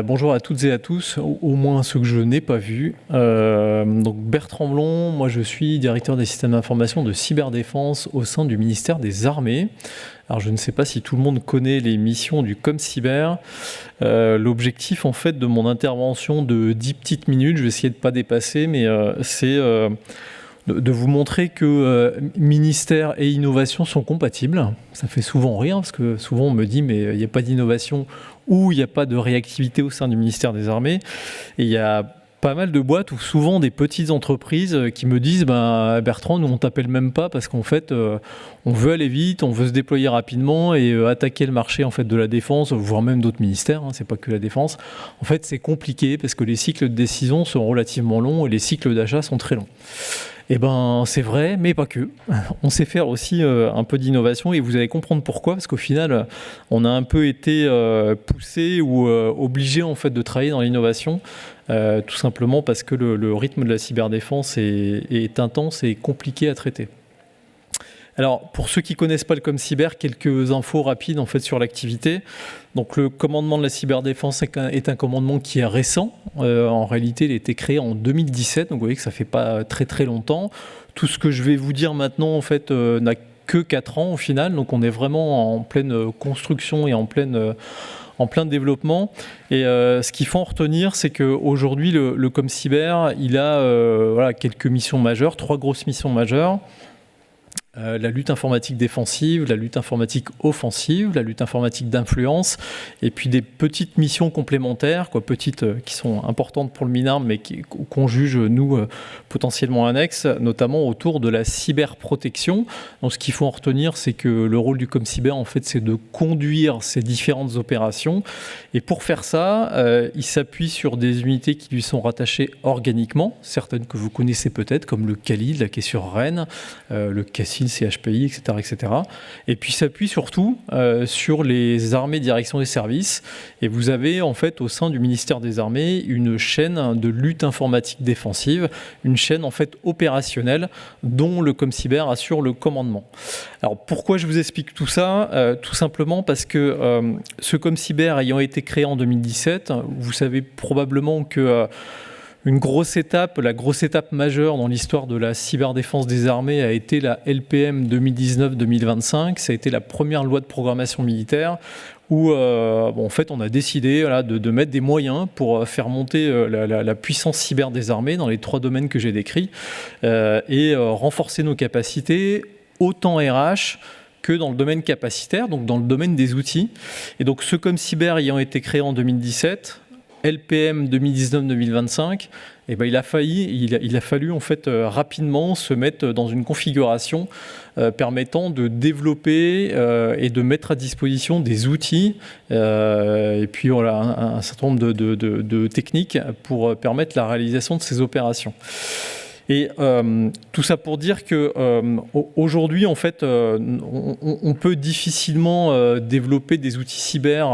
Bonjour à toutes et à tous, au moins ceux que je n'ai pas vus. Donc Bertrand Blond, moi je suis directeur des systèmes d'information de cyberdéfense au sein du ministère des Armées. Alors je ne sais pas si tout le monde connaît les missions du ComCyber. L'objectif en fait de mon intervention de 10 petites minutes, je vais essayer de ne pas dépasser, mais c'est de vous montrer que ministère et innovation sont compatibles. Ça fait souvent rire, parce que souvent on me dit mais il n'y a pas d'innovation ou il n'y a pas de réactivité au sein du ministère des Armées. Et il y a pas mal de boîtes ou souvent des petites entreprises qui me disent Bertrand, nous on t'appelle même pas parce qu'en fait on veut aller vite, on veut se déployer rapidement et attaquer le marché en fait de la défense, voire même d'autres ministères, c'est pas que la défense. En fait c'est compliqué parce que les cycles de décision sont relativement longs et les cycles d'achat sont très longs. Eh ben, c'est vrai, mais pas que. On sait faire aussi un peu d'innovation et vous allez comprendre pourquoi, parce qu'au final, on a un peu été poussé ou obligé en fait de travailler dans l'innovation, tout simplement parce que le rythme de la cyberdéfense est intense et compliqué à traiter. Alors, pour ceux qui ne connaissent pas le ComCyber, quelques infos rapides en fait sur l'activité. Donc, le commandement de la cyberdéfense est un commandement qui est récent. En réalité, il a été créé en 2017, donc vous voyez que ça ne fait pas très très longtemps. Tout ce que je vais vous dire maintenant, en fait, n'a que 4 ans au final. Donc, on est vraiment en pleine construction et en plein développement. Et ce qu'il faut en retenir, c'est qu'aujourd'hui, le ComCyber, il a quelques missions majeures, 3 grosses missions majeures. La lutte informatique défensive, la lutte informatique offensive, la lutte informatique d'influence, et puis des petites missions complémentaires, petites qui sont importantes pour le MINARM, mais qu'on juge, nous, potentiellement annexes, notamment autour de la cyberprotection. Donc, ce qu'il faut en retenir, c'est que le rôle du ComCyber, en fait, c'est de conduire ces différentes opérations. Et pour faire ça, il s'appuie sur des unités qui lui sont rattachées organiquement, certaines que vous connaissez peut-être, comme le CALID, qui est sur Rennes, le CACIL, CHPI, etc., etc. Et puis s'appuie surtout sur les armées direction des services. Et vous avez en fait au sein du ministère des Armées une chaîne de lutte informatique défensive, une chaîne en fait opérationnelle dont le ComCyber assure le commandement. Alors pourquoi je vous explique tout ça ? Tout simplement parce que ce ComCyber ayant été créé en 2017, vous savez probablement que la grosse étape majeure dans l'histoire de la cyberdéfense des armées a été la LPM 2019-2025. Ça a été la première loi de programmation militaire où en fait, on a décidé de mettre des moyens pour faire monter la puissance cyber des armées dans les 3 domaines que j'ai décrits et renforcer nos capacités, autant RH que dans le domaine capacitaire, donc dans le domaine des outils. Et donc ce ComCyber ayant été créé en 2017, LPM 2019-2025, il a fallu en fait rapidement se mettre dans une configuration permettant de développer et de mettre à disposition des outils et puis un certain nombre de techniques pour permettre la réalisation de ces opérations. Et tout ça pour dire qu'aujourd'hui, en fait, on peut difficilement développer des outils cyber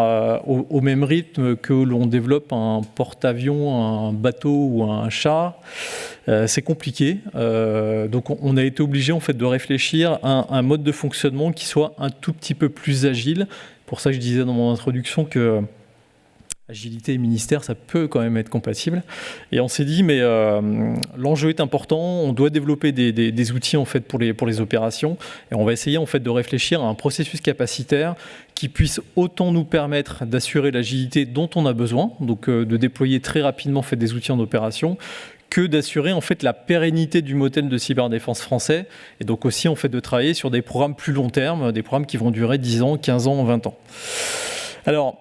au même rythme que l'on développe un porte-avions, un bateau ou un char. C'est compliqué. Donc, on a été obligé en fait, de réfléchir à un mode de fonctionnement qui soit un tout petit peu plus agile. Pour ça, je disais dans mon introduction que agilité et ministère, ça peut quand même être compatible. Et on s'est dit, mais l'enjeu est important, on doit développer des outils en fait, pour les opérations. Et on va essayer en fait, de réfléchir à un processus capacitaire qui puisse autant nous permettre d'assurer l'agilité dont on a besoin, donc de déployer très rapidement en fait, des outils en opération, que d'assurer en fait, la pérennité du modèle de cyberdéfense français. Et donc aussi en fait, de travailler sur des programmes plus long terme, des programmes qui vont durer 10 ans, 15 ans, 20 ans. Alors,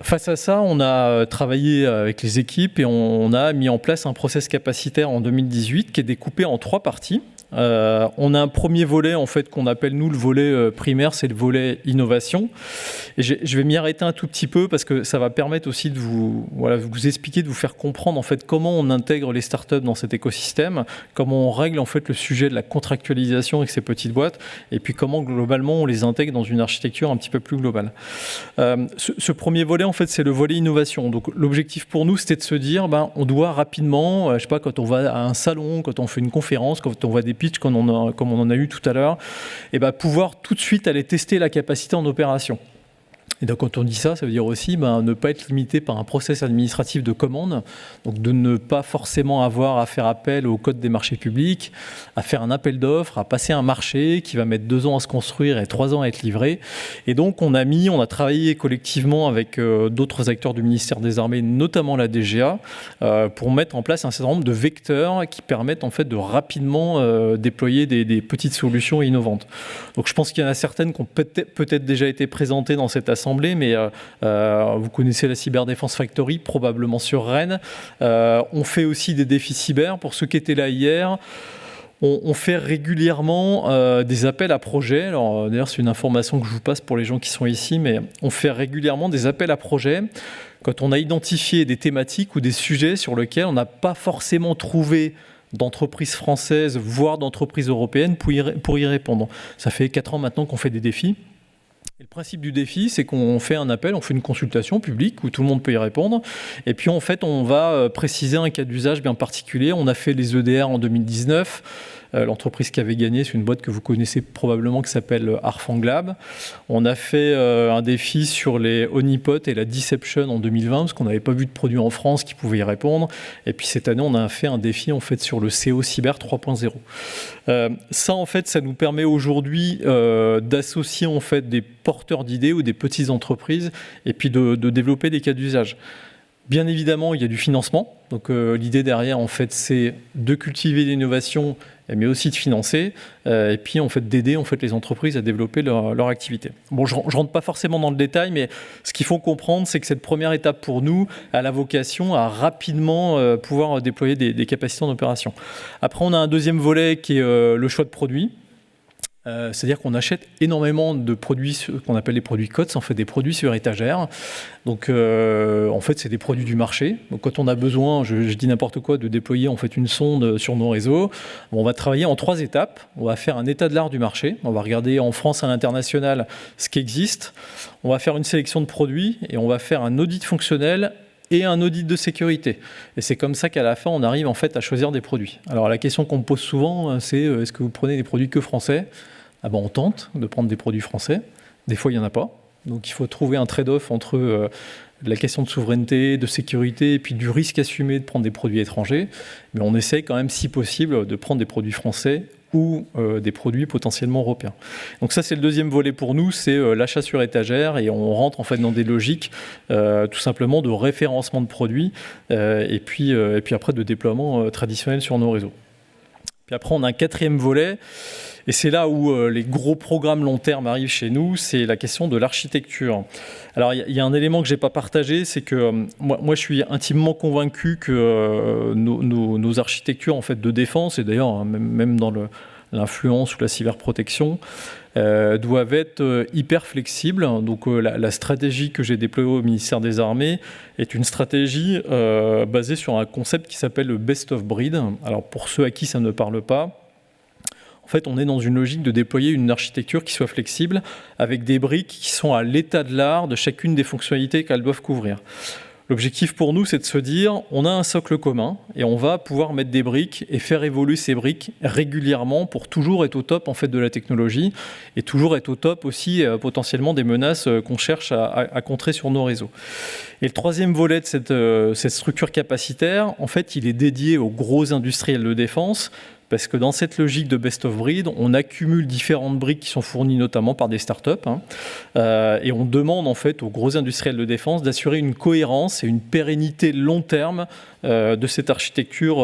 face à ça, on a travaillé avec les équipes et on a mis en place un process capacitaire en 2018 qui est découpé en 3 parties. On a un premier volet en fait qu'on appelle nous le volet primaire, c'est le volet innovation. Et je vais m'y arrêter un tout petit peu parce que ça va permettre aussi de vous expliquer, de vous faire comprendre en fait comment on intègre les startups dans cet écosystème, comment on règle en fait le sujet de la contractualisation avec ces petites boîtes, et puis comment globalement on les intègre dans une architecture un petit peu plus globale. Ce premier volet en fait c'est le volet innovation. Donc l'objectif pour nous c'était de se dire on doit rapidement, je sais pas, quand on va à un salon, quand on fait une conférence, quand on voit des pitchs comme on en a eu tout à l'heure, et pouvoir tout de suite aller tester la capacité en opération. Et donc quand on dit ça, ça veut dire aussi ne pas être limité par un process administratif de commande, donc de ne pas forcément avoir à faire appel au code des marchés publics, à faire un appel d'offres, à passer un marché qui va mettre 2 ans à se construire et 3 ans à être livré. Et donc on a travaillé collectivement avec d'autres acteurs du ministère des Armées, notamment la DGA, pour mettre en place un certain nombre de vecteurs qui permettent en fait de rapidement déployer des petites solutions innovantes. Donc je pense qu'il y en a certaines qui ont peut-être déjà été présentées dans cette assemblée, mais vous connaissez la Cyberdéfense Factory, probablement sur Rennes. On fait aussi des défis cyber. Pour ceux qui étaient là hier, on fait régulièrement des appels à projets. Alors d'ailleurs, c'est une information que je vous passe pour les gens qui sont ici, mais on fait régulièrement des appels à projets quand on a identifié des thématiques ou des sujets sur lesquels on n'a pas forcément trouvé d'entreprises françaises, voire d'entreprises européennes pour y répondre. Ça fait 4 ans maintenant qu'on fait des défis. Et le principe du défi, c'est qu'on fait un appel, on fait une consultation publique où tout le monde peut y répondre. Et puis en fait, on va préciser un cas d'usage bien particulier. On a fait les EDR en 2019. L'entreprise qui avait gagné, c'est une boîte que vous connaissez probablement qui s'appelle Arfanglab. On a fait un défi sur les honeypots et la deception en 2020 parce qu'on n'avait pas vu de produit en France qui pouvait y répondre. Et puis cette année, on a fait un défi en fait sur le CO Cyber 3.0. Ça en fait, ça nous permet aujourd'hui d'associer en fait des porteurs d'idées ou des petites entreprises et puis de développer des cas d'usage. Bien évidemment, il y a du financement. Donc l'idée derrière, en fait, c'est de cultiver l'innovation, mais aussi de financer, et puis en fait d'aider en fait les entreprises à développer leur activité. Bon, je rentre pas forcément dans le détail, mais ce qu'il faut comprendre, c'est que cette première étape pour nous a la vocation à rapidement pouvoir déployer des capacités en opération. Après, on a un deuxième volet qui est le choix de produits. C'est-à-dire qu'on achète énormément de produits qu'on appelle les produits COTS, en fait des produits sur étagère. Donc en fait c'est des produits du marché. Donc quand on a besoin, je dis n'importe quoi, de déployer en fait une sonde sur nos réseaux, on va travailler en 3 étapes. On va faire un état de l'art du marché. On va regarder en France et à l'international ce qui existe. On va faire une sélection de produits et on va faire un audit fonctionnel et un audit de sécurité. Et c'est comme ça qu'à la fin, on arrive en fait à choisir des produits. Alors la question qu'on me pose souvent, c'est est-ce que vous prenez des produits que français ? On tente de prendre des produits français. Des fois, il n'y en a pas. Donc il faut trouver un trade-off entre la question de souveraineté, de sécurité et puis du risque assumé de prendre des produits étrangers. Mais on essaye quand même, si possible, de prendre des produits français ou des produits potentiellement européens. Donc ça, c'est le deuxième volet pour nous, c'est l'achat sur étagère et on rentre en fait dans des logiques tout simplement de référencement de produits et puis après de déploiement traditionnel sur nos réseaux. Puis après, on a un 4e volet et c'est là où les gros programmes long terme arrivent chez nous, c'est la question de l'architecture. Alors, il y a un élément que je n'ai pas partagé, c'est que moi, je suis intimement convaincu que nos architectures en fait, de défense, et d'ailleurs même dans l'influence ou la cyberprotection, doivent être hyper flexibles. Donc la stratégie que j'ai déployée au ministère des Armées est une stratégie basée sur un concept qui s'appelle le best of breed. Alors pour ceux à qui ça ne parle pas, en fait, on est dans une logique de déployer une architecture qui soit flexible avec des briques qui sont à l'état de l'art de chacune des fonctionnalités qu'elles doivent couvrir. L'objectif pour nous, c'est de se dire, on a un socle commun et on va pouvoir mettre des briques et faire évoluer ces briques régulièrement pour toujours être au top en fait, de la technologie et toujours être au top aussi potentiellement des menaces qu'on cherche à contrer sur nos réseaux. Et le 3e volet de cette structure capacitaire, en fait, il est dédié aux gros industriels de défense. Parce que dans cette logique de best of breed, on accumule différentes briques qui sont fournies notamment par des startups et on demande en fait aux gros industriels de défense d'assurer une cohérence et une pérennité long terme de cette architecture,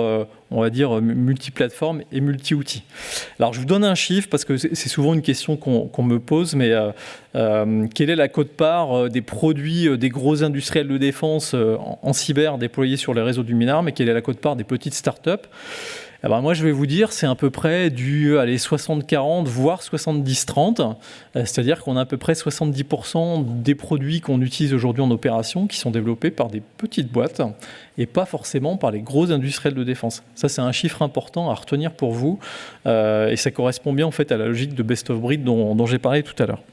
on va dire, multiplateforme et multi-outils. Alors je vous donne un chiffre parce que c'est souvent une question qu'on me pose, mais quelle est la quote-part des produits des gros industriels de défense en cyber déployés sur les réseaux du Minarme et quelle est la quote-part des petites startups ? Moi, je vais vous dire, c'est à peu près du 60-40, voire 70-30. C'est-à-dire qu'on a à peu près 70% des produits qu'on utilise aujourd'hui en opération qui sont développés par des petites boîtes et pas forcément par les gros industriels de défense. Ça, c'est un chiffre important à retenir pour vous et ça correspond bien en fait à la logique de best of breed dont j'ai parlé tout à l'heure.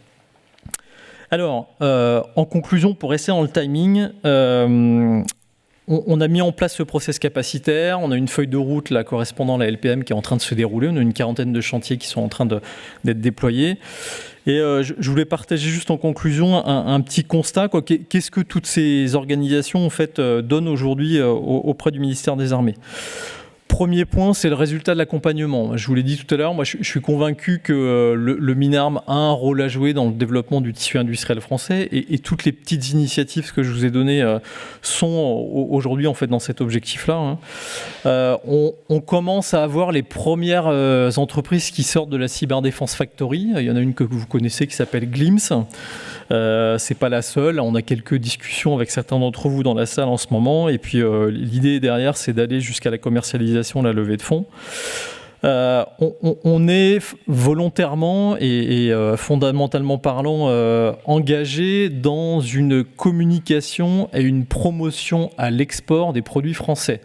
Alors, en conclusion, pour rester dans le timing, on a mis en place ce process capacitaire, on a une feuille de route là, correspondant à la LPM qui est en train de se dérouler, on a une 40aine de chantiers qui sont en train d'être déployés. Et je voulais partager juste en conclusion un petit constat, quoi. Qu'est-ce que toutes ces organisations en fait, donnent aujourd'hui auprès du ministère des Armées ? Premier point, c'est le résultat de l'accompagnement. Je vous l'ai dit tout à l'heure, moi je suis convaincu que le Minarm a un rôle à jouer dans le développement du tissu industriel français et toutes les petites initiatives que je vous ai données sont aujourd'hui en fait dans cet objectif-là. On commence à avoir les premières entreprises qui sortent de la Cyberdéfense Factory. Il y en a une que vous connaissez qui s'appelle Glimpse. C'est pas la seule. On a quelques discussions avec certains d'entre vous dans la salle en ce moment. Et puis l'idée derrière, c'est d'aller jusqu'à la commercialisation, la levée de fonds. On est volontairement et fondamentalement parlant engagé dans une communication et une promotion à l'export des produits français.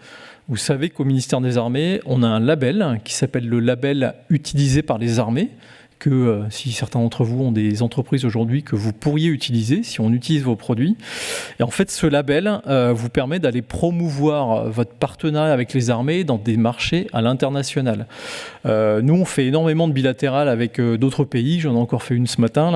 Vous savez qu'au ministère des Armées, on a un label qui s'appelle le label utilisé par les armées, que si certains d'entre vous ont des entreprises aujourd'hui que vous pourriez utiliser si on utilise vos produits. Et en fait, ce label vous permet d'aller promouvoir votre partenariat avec les armées dans des marchés à l'international. Nous, on fait énormément de bilatérales avec d'autres pays. J'en ai encore fait une ce matin,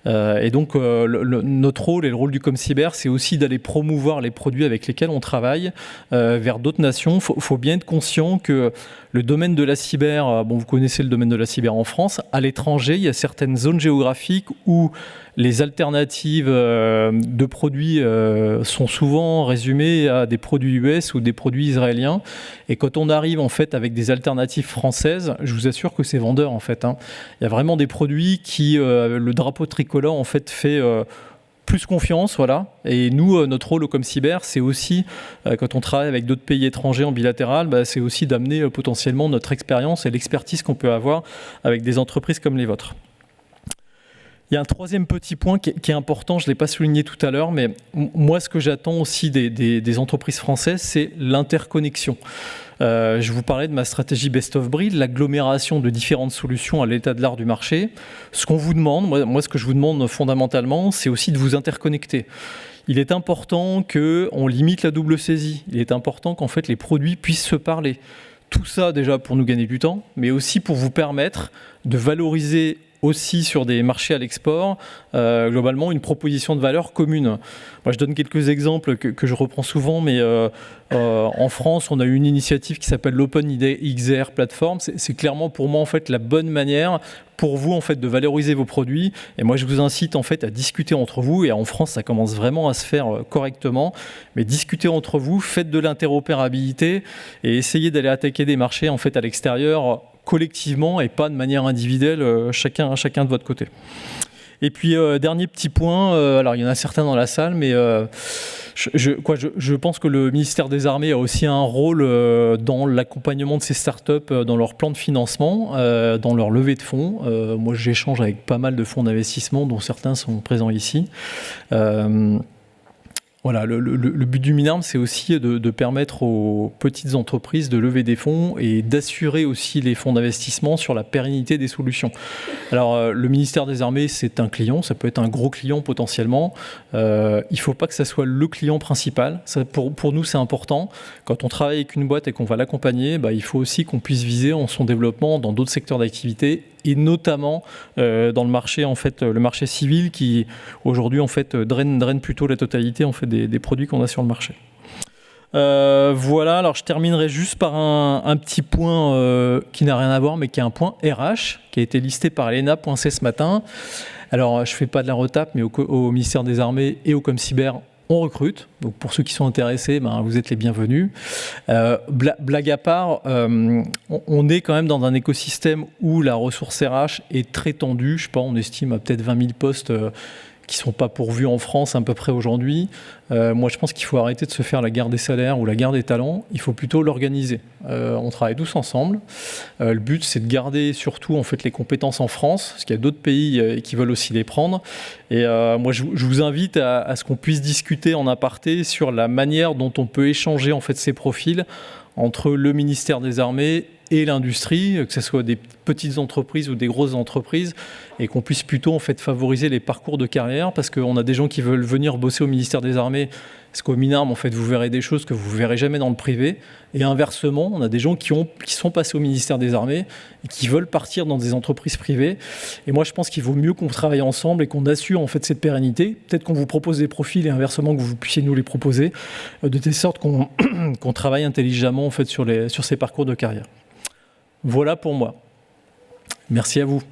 là. Et donc, notre rôle et le rôle du ComCyber, c'est aussi d'aller promouvoir les produits avec lesquels on travaille vers d'autres nations. Faut bien être conscient que le domaine de la cyber, bon, vous connaissez le domaine de la cyber en France, à l'étranger, il y a certaines zones géographiques où les alternatives de produits sont souvent résumées à des produits US ou des produits israéliens. Et quand on arrive en fait avec des alternatives françaises, je vous assure que c'est vendeur en fait. Il y a vraiment des produits qui, le drapeau tricolore en fait fait plus confiance, voilà. Et nous, notre rôle au ComCyber, c'est aussi, quand on travaille avec d'autres pays étrangers en bilatéral, c'est aussi d'amener potentiellement notre expérience et l'expertise qu'on peut avoir avec des entreprises comme les vôtres. Il y a un troisième petit point qui est important, je ne l'ai pas souligné tout à l'heure, mais moi, ce que j'attends aussi des entreprises françaises, c'est l'interconnexion. Je vous parlais de ma stratégie Best of Breed, l'agglomération de différentes solutions à l'état de l'art du marché. Ce qu'on vous demande, moi ce que je vous demande fondamentalement, c'est aussi de vous interconnecter. Il est important qu'on limite la double saisie. Il est important qu'en fait les produits puissent se parler. Tout ça déjà pour nous gagner du temps, mais aussi pour vous permettre de valoriser aussi sur des marchés à l'export, globalement, une proposition de valeur commune. Moi, je donne quelques exemples que je reprends souvent, mais en France, on a eu une initiative qui s'appelle l'OpenXR Platform. C'est clairement pour moi en fait la bonne manière pour vous en fait de valoriser vos produits. Et moi, je vous incite en fait à discuter entre vous. Et en France, ça commence vraiment à se faire correctement. Mais discutez entre vous, faites de l'interopérabilité et essayez d'aller attaquer des marchés en fait à l'extérieur collectivement et pas de manière individuelle, chacun de votre côté. Et puis, dernier petit point, alors il y en a certains dans la salle, mais je pense que le ministère des Armées a aussi un rôle dans l'accompagnement de ces startups, dans leur plan de financement, dans leur levée de fonds. Moi, j'échange avec pas mal de fonds d'investissement, dont certains sont présents ici. Voilà, le but du Minarm, c'est aussi de permettre aux petites entreprises de lever des fonds et d'assurer aussi les fonds d'investissement sur la pérennité des solutions. Alors, le ministère des Armées, c'est un client, ça peut être un gros client potentiellement. Il ne faut pas que ça soit le client principal. Ça, pour nous, c'est important. Quand on travaille avec une boîte et qu'on va l'accompagner, il faut aussi qu'on puisse viser en son développement dans d'autres secteurs d'activité et notamment dans le marché en fait, le marché civil qui aujourd'hui en fait draine plutôt la totalité en fait des produits qu'on a sur le marché. Voilà, alors je terminerai juste par un petit point qui n'a rien à voir mais qui est un point RH qui a été listé par l'ENA.c ce matin. Alors je fais pas de la retape mais au ministère des Armées et au ComCyber on recrute, donc pour ceux qui sont intéressés, vous êtes les bienvenus. Blague à part, on est quand même dans un écosystème où la ressource RH est très tendue. Je sais pas, on estime à peut-être 20 000 postes qui ne sont pas pourvus en France à peu près aujourd'hui. Moi, je pense qu'il faut arrêter de se faire la guerre des salaires ou la guerre des talents. Il faut plutôt l'organiser. On travaille tous ensemble. Le but, c'est de garder surtout en fait, les compétences en France, parce qu'il y a d'autres pays qui veulent aussi les prendre. Et moi, je vous invite à ce qu'on puisse discuter en aparté sur la manière dont on peut échanger en fait, ces profils entre le ministère des Armées et l'industrie, que ce soit des petites entreprises ou des grosses entreprises, et qu'on puisse plutôt en fait favoriser les parcours de carrière, parce qu'on a des gens qui veulent venir bosser au ministère des Armées, parce qu'au Minarme, en fait, vous verrez des choses que vous ne verrez jamais dans le privé. Et inversement, on a des gens qui sont passés au ministère des Armées et qui veulent partir dans des entreprises privées. Et moi, je pense qu'il vaut mieux qu'on travaille ensemble et qu'on assure en fait cette pérennité. Peut-être qu'on vous propose des profils et inversement que vous puissiez nous les proposer, de telle sorte qu'on travaille intelligemment en fait sur ces parcours de carrière. Voilà pour moi. Merci à vous.